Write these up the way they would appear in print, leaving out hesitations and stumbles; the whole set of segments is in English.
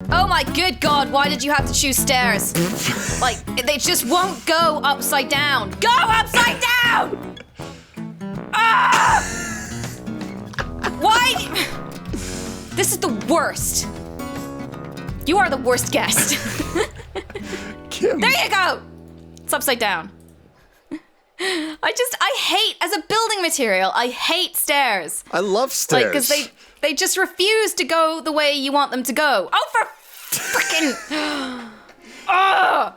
Oh my good God, why did you have to choose stairs? Like, they just won't go upside down. Go upside down! Ah! Why? This is the worst. You are the worst guest. Kim. There you go! It's upside down. I hate, as a building material, I hate stairs. I love stairs. Like, because they just refuse to go the way you want them to go. Oh, for frickin'...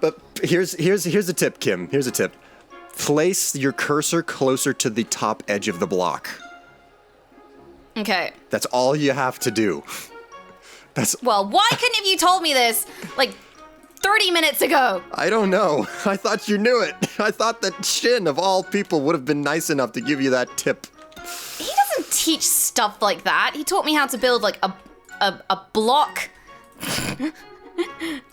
But here's a tip, Kim. Here's a tip. Place your cursor closer to the top edge of the block. Okay. That's all you have to do. Well, why couldn't have you told me this, like, 30 minutes ago? I don't know. I thought you knew it. I thought that Shin, of all people, would have been nice enough to give you that tip. He doesn't teach stuff like that. He taught me how to build, like, a block.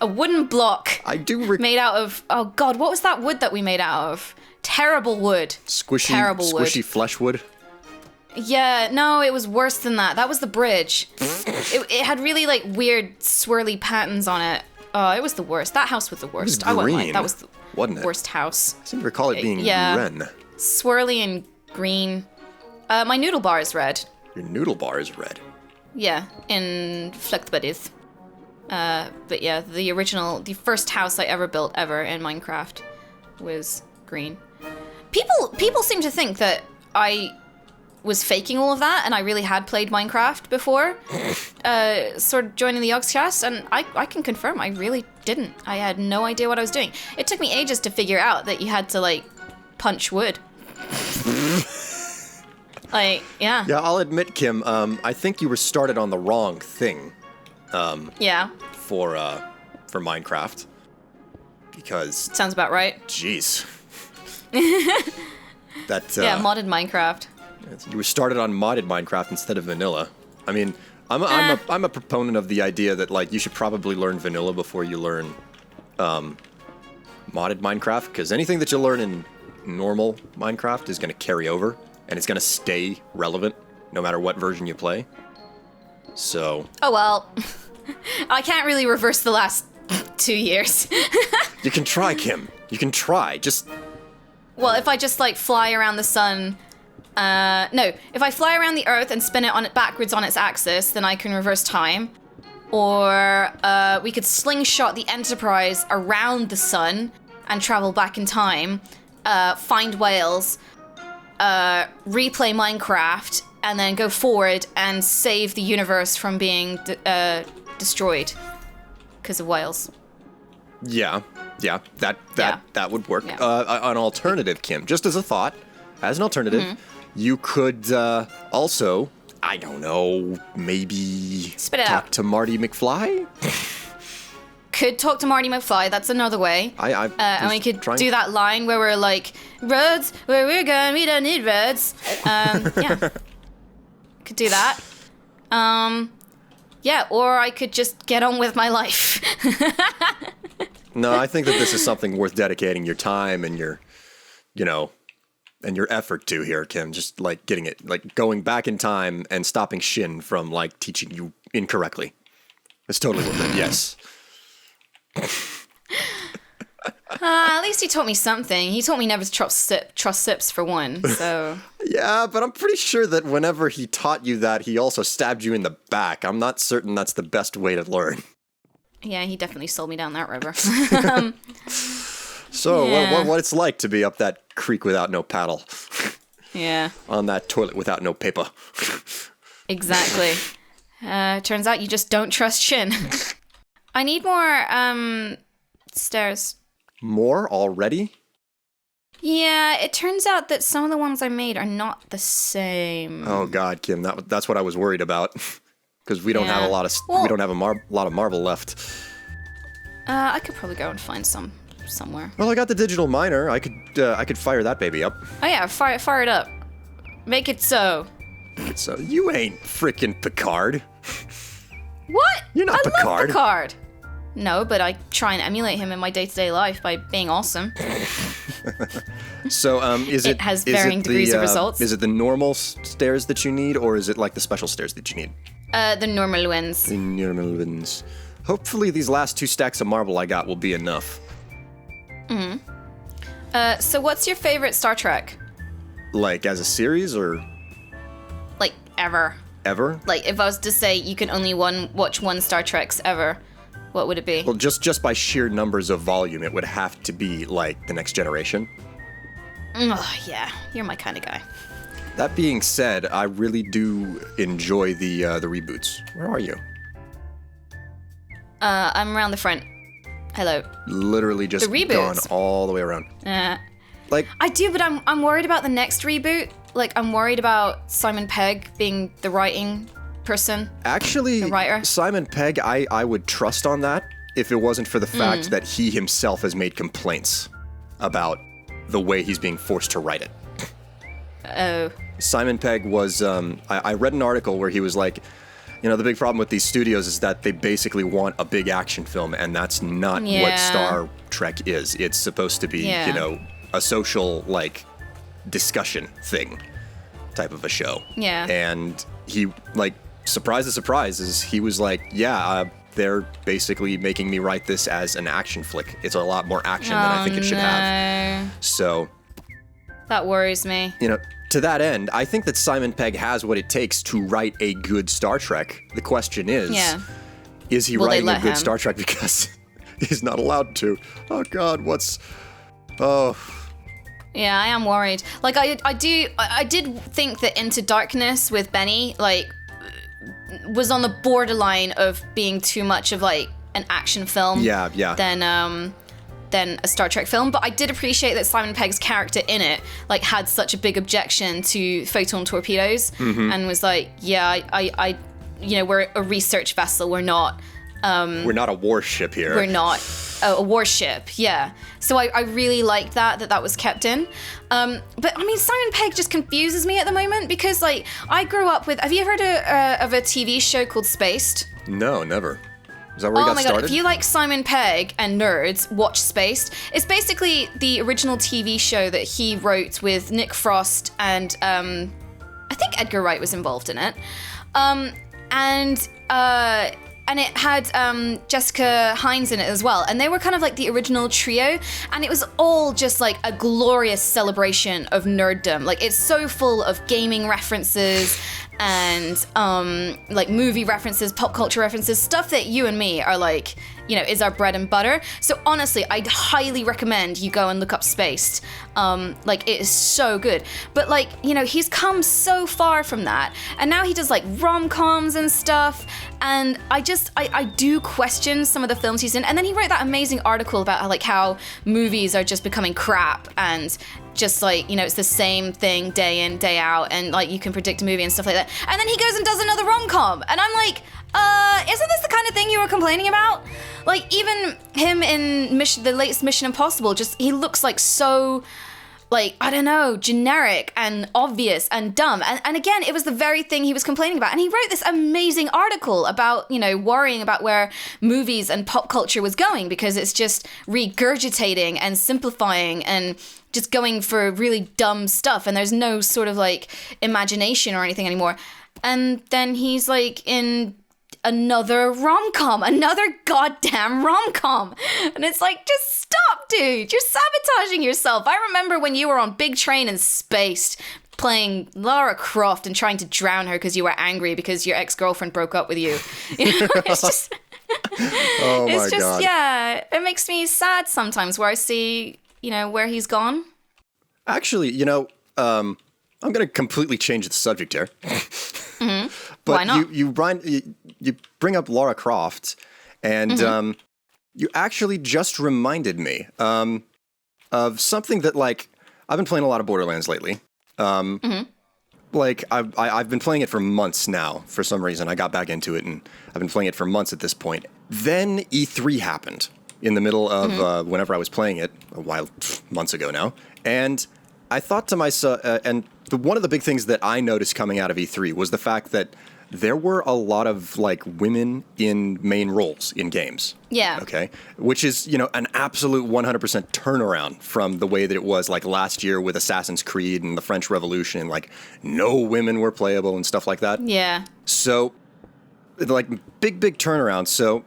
A wooden block. I do made out of, oh God, what was that wood that we made out of? Terrible wood. Squishy flesh wood? Yeah, no, it was worse than that. That was the bridge. It had really, like, weird swirly patterns on it. Oh, it was the worst. That house was the worst. It was green, I won't lie. That was the wasn't it? Worst house. I seem to recall it being red. Swirly and green. My noodle bar is red. Your noodle bar is red. Yeah, in Flechtbedith. But yeah, the first house I ever built in Minecraft was green. People seem to think that I was faking all of that and I really had played Minecraft before, sort of joining the Yogscast, and I can confirm I really didn't. I had no idea what I was doing. It took me ages to figure out that you had to, like, punch wood. Like, yeah. Yeah, I'll admit, Kim, I think you were started on the wrong thing. Yeah. For Minecraft. Because... Sounds about right. Jeez. Yeah, modded Minecraft. You were started on modded Minecraft instead of vanilla. I mean, I'm a proponent of the idea that, like, you should probably learn vanilla before you learn modded Minecraft, because anything that you learn in normal Minecraft is going to carry over, and it's going to stay relevant no matter what version you play. So... Oh, well. I can't really reverse the last 2 years. You can try, Kim. You can try. Just... Well, if I just, like, fly around the sun... no, if I fly around the Earth and spin it backwards on its axis, then I can reverse time. Or we could slingshot the Enterprise around the sun and travel back in time, find whales, replay Minecraft, and then go forward and save the universe from being destroyed because of whales. Yeah, that would work. Yeah. An alternative, Kim, just as a thought, as an alternative, you could also, I don't know, maybe Spit it talk out. to Marty McFly? Could talk to Marty McFly, that's another way. And we could do that line where we're like, roads, where we're going, we don't need roads. Yeah. Could do that. Yeah, or I could just get on with my life. No, I think that this is something worth dedicating your time and your, and your effort to here, Kim. Just, like, getting it, like, going back in time and stopping Shin from, like, teaching you incorrectly. It's totally worth it, yes. At least he taught me something. He taught me never to trust sips for one, so... Yeah, but I'm pretty sure that whenever he taught you that, he also stabbed you in the back. I'm not certain that's the best way to learn. Yeah, he definitely sold me down that river. So, yeah. what it's like to be up that creek without no paddle. Yeah. On that toilet without no paper. Exactly. Turns out you just don't trust Shin. I need more, stairs. More already? Yeah, it turns out that some of the ones I made are not the same. Oh God, Kim, that's what I was worried about. Because we don't have a lot of we don't have a lot of marble left. I could probably go and find some somewhere. Well, I got the digital miner. I could fire that baby up. Oh yeah, fire it up. Make it so. So you ain't frickin' Picard. What? You're not Picard. Love Picard. No, but I try and emulate him in my day-to-day life by being awesome. So, it has varying degrees of results. Is it the normal stairs that you need, or is it like the special stairs that you need? The normal ones. The normal ones. hopefully these last 2 stacks of marble I got will be enough. So what's your favorite Star Trek? Like, as a series, or Like, ever? ever? Like, if I was to say you can only watch one Star Trek's ever, what would it be? Well, just by sheer numbers of volume, it would have to be, like, The Next Generation. Oh, yeah, you're my kind of guy. That being said, I really do enjoy the reboots. Where are you? I'm around the front. Hello. Literally just The gone reboots. all the way around. Like, I do, but I'm worried about the next reboot. Like, I'm worried about Simon Pegg being the writing person. actually, The writer. Simon Pegg, I would trust on that if it wasn't for the fact that he himself has made complaints about the way he's being forced to write it. Oh. Simon Pegg was, I read an article where he was like, you know, the big problem with these studios is that they basically want a big action film, and that's not what Yeah. Star Trek is. It's supposed to be, Yeah. you know, a social, like, discussion thing type of a show. Yeah. And he, like, surprise to surprise, is he was like, yeah, they're basically making me write this as an action flick. It's a lot more action than I think it should have. So, That worries me. you know, to that end, I think that Simon Pegg has what it takes to write a good Star Trek. The question is, is he Will they writing a let good him? Star Trek because he's not allowed to? Oh God, Yeah, I am worried. Like, I did think that Into Darkness with Benny, like, was on the borderline of being too much of, like, an action film. Yeah. Than a Star Trek film, but I did appreciate that Simon Pegg's character in it, like, had such a big objection to photon torpedoes, and was like, yeah, I you know, we're a research vessel, we're not We're not a warship here. we're not a warship, yeah. So I really liked that was kept in. But I mean, Simon Pegg just confuses me at the moment because, like, I grew up with. Have you ever heard of a TV show called Spaced? No, never. Is that where Oh he got my started? god, if you like Simon Pegg and nerds, watch Spaced. It's basically the original TV show that he wrote with Nick Frost and I think Edgar Wright was involved in it. And it had Jessica Hines in it as well. And they were kind of like the original trio. And it was all just like a glorious celebration of nerddom. Like, it's so full of gaming references and like movie references, pop culture references, stuff that you and me are like, you know, is our bread and butter. So honestly, I'd highly recommend you go and look up Spaced. Like, it is so good. But, like, you know, he's come so far from that. And now he does like rom-coms and stuff. And I do question some of the films he's in. And then he wrote that amazing article about how movies are just becoming crap and just, like, you know, it's the same thing day in, day out, and, like, you can predict a movie and stuff like that. And then he goes and does another rom-com. And I'm like, isn't this the kind of thing you were complaining about? Like, even him in the latest Mission Impossible, just, he looks like so, like, I don't know, generic and obvious and dumb. And again, it was the very thing he was complaining about. And he wrote this amazing article about, you know, worrying about where movies and pop culture was going because it's just regurgitating and simplifying and just going for really dumb stuff. And there's no sort of, like, imagination or anything anymore. And then he's, like, in another goddamn rom-com. And it's like, just stop, dude. You're sabotaging yourself. I remember when you were on Big Train and Spaced playing Lara Croft and trying to drown her because you were angry because your ex-girlfriend broke up with you. You know, it's just... Oh my it's just, God. yeah, it makes me sad sometimes where I see, you know, where he's gone. Actually, you know, I'm going to completely change the subject here. But Why not? you bring up Lara Croft, and you actually just reminded me of something that, like, I've been playing a lot of Borderlands lately. Like, I've been playing it for months now. For some reason, I got back into it, and I've been playing it for months at this point. Then E3 happened in the middle of whenever I was playing it, months ago now, and I thought to myself, one of the big things that I noticed coming out of E3 was the fact that there were a lot of, like, women in main roles in games. Yeah. Okay. Which is, you know, an absolute 100% turnaround from the way that it was, like, last year with Assassin's Creed and the French Revolution. Like, no women were playable and stuff like that. Yeah. So, like, big turnaround. So,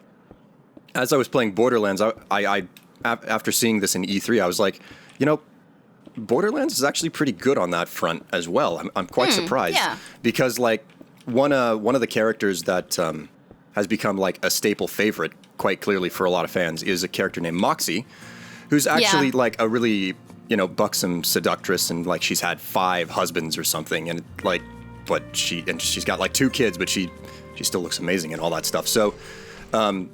as I was playing Borderlands, after seeing this in E3, I was like, Borderlands is actually pretty good on that front as well. I'm quite surprised. Yeah. Because, like, one of the characters that has become, like, a staple favorite quite clearly for a lot of fans is a character named Moxie, who's actually, like, a really, buxom seductress, and, like, she's had 5 husbands or something, and, like, she's got, like, 2 kids, but she still looks amazing and all that stuff. So,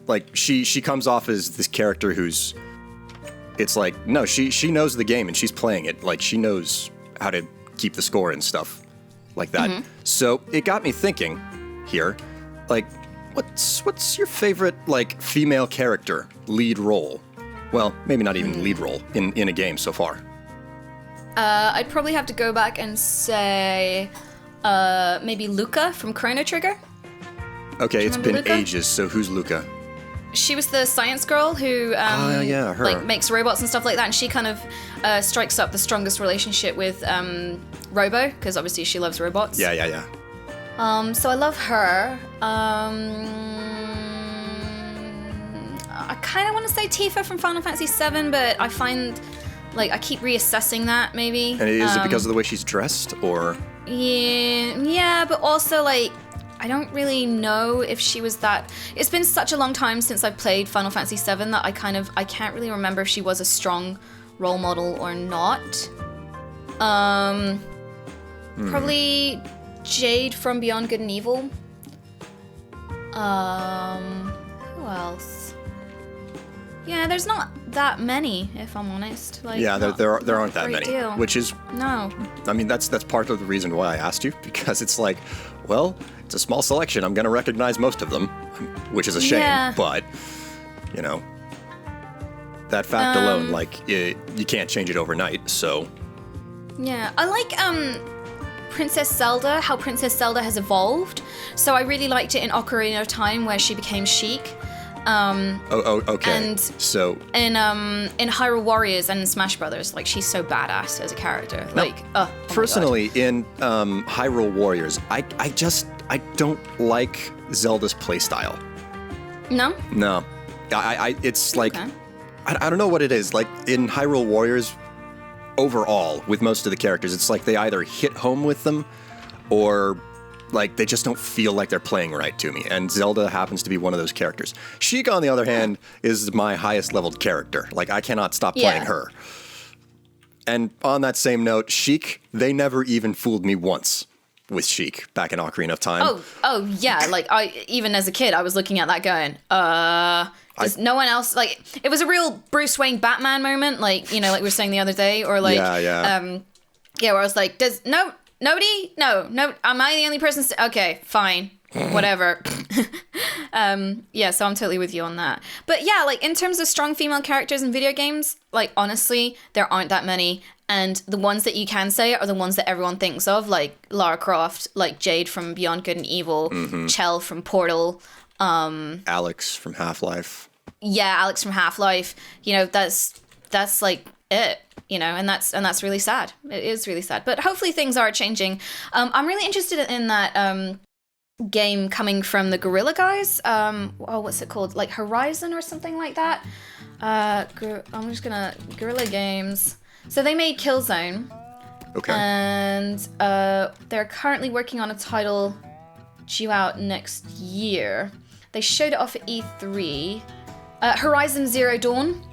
like, she comes off as this character who's, it's like, no, she knows the game and she's playing it. Like, she knows how to keep the score and stuff like that. Mm-hmm. So it got me thinking here, like, what's your favorite, like, female character lead role? Well, maybe not even lead role in a game so far. I'd probably have to go back and say maybe Luca from Chrono Trigger. Okay, it's been Luca? ages, so who's Luca? She was the science girl who her. like makes robots and stuff like that, and she kind of strikes up the strongest relationship with Robo, because obviously she loves robots. Yeah. So I love her. I kind of want to say Tifa from Final Fantasy VII, but I find, like, I keep reassessing that maybe. And is it because of the way she's dressed, or? Yeah, but also, like, I don't really know if she was that. It's been such a long time since I've played Final Fantasy VII that I can't really remember if she was a strong role model or not. Probably Jade from Beyond Good and Evil. Who else? Yeah, there's not that many, if I'm honest. Like, yeah, there aren't that many, deal. which is, no. I mean, that's part of the reason why I asked you, because it's like, well, it's a small selection. I'm going to recognize most of them, which is a shame, Yeah. but, that fact alone, like, you can't change it overnight, so. Yeah, I like Princess Zelda, how Princess Zelda has evolved. So I really liked it in Ocarina of Time, where she became Sheik. Okay. And so in Hyrule Warriors and in Smash Brothers, like, she's so badass as a character. Like, oh my personally, in Hyrule Warriors, I don't like Zelda's playstyle. God. No, it's like, Okay. I don't know what it is. Like, in Hyrule Warriors, overall, with most of the characters, it's like they either hit home with them, or, like, they just don't feel like they're playing right to me. And Zelda happens to be one of those characters. Sheik, on the other hand, is my highest leveled character. Like, I cannot stop playing her. And on that same note, Sheik, they never even fooled me once with Sheik back in Ocarina of Time. Oh yeah. Like, even as a kid, I was looking at that going, does no one else, like, it was a real Bruce Wayne Batman moment, like, like we were saying the other day, or like, where I was like, nobody? No, am I the only person? Okay, fine, whatever. So I'm totally with you on that. But yeah, like, in terms of strong female characters in video games, like, honestly, there aren't that many. And the ones that you can say are the ones that everyone thinks of, like Lara Croft, like Jade from Beyond Good and Evil, Chell from Portal, Alex from Half-Life. Yeah, Alex from Half-Life. That's like it. And that's really sad. It is really sad. But hopefully things are changing. I'm really interested in that game coming from the Guerrilla guys. What's it called? Like Horizon or something like that. I'm just gonna Guerrilla Games. So they made Killzone. Okay. And they're currently working on a title due out next year. They showed it off at E3. Horizon Zero Dawn.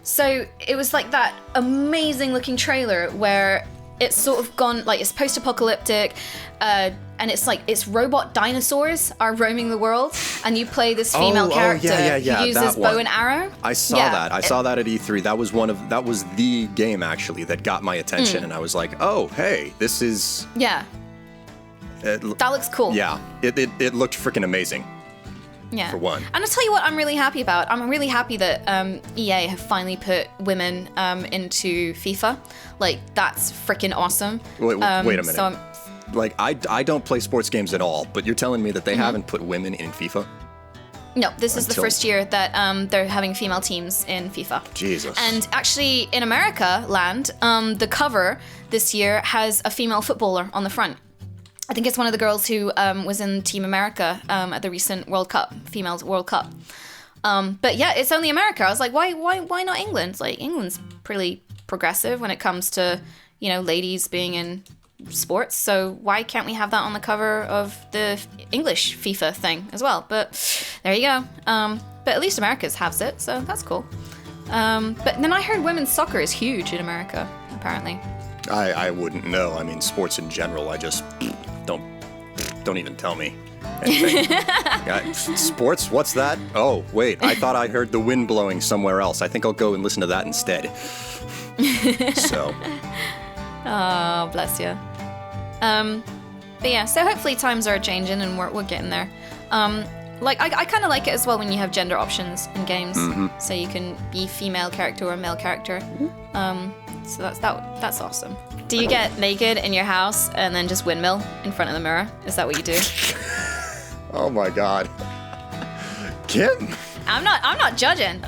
So it was like that amazing looking trailer where it's sort of gone, like, it's post-apocalyptic, and it's like, it's robot dinosaurs are roaming the world, and you play this female character who uses bow and arrow. I saw that. I saw that at E3. That was the game, actually, that got my attention, and I was like, oh, hey, this is... Yeah. That looks cool. Yeah. It looked freaking amazing. Yeah. For one. And I'll tell you what I'm really happy about. I'm really happy that EA have finally put women into FIFA. Like, that's freaking awesome. Wait a minute. So like, I don't play sports games at all, but you're telling me that they haven't put women in FIFA? No, this is the first year that they're having female teams in FIFA. Jesus. And actually, in America land, the cover this year has a female footballer on the front. I think it's one of the girls who was in Team America at the recent World Cup, Females World Cup. But yeah, it's only America. I was like, why not England? Like, England's pretty progressive when it comes to, ladies being in sports. So why can't we have that on the cover of the English FIFA thing as well? But there you go. But at least America's has it, so that's cool. But then I heard women's soccer is huge in America, apparently. I wouldn't know. I mean, sports in general, I just don't even tell me anything. Sports? What's that? Oh, wait, I thought I heard the wind blowing somewhere else. I think I'll go and listen to that instead. So. Oh, bless you. But yeah, so hopefully times are changing and we're getting there. I kind of like it as well when you have gender options in games, so you can be female character or male character. So that's awesome. Do you get naked in your house and then just windmill in front of the mirror? Is that what you do? Oh my God, Kim! I'm not judging.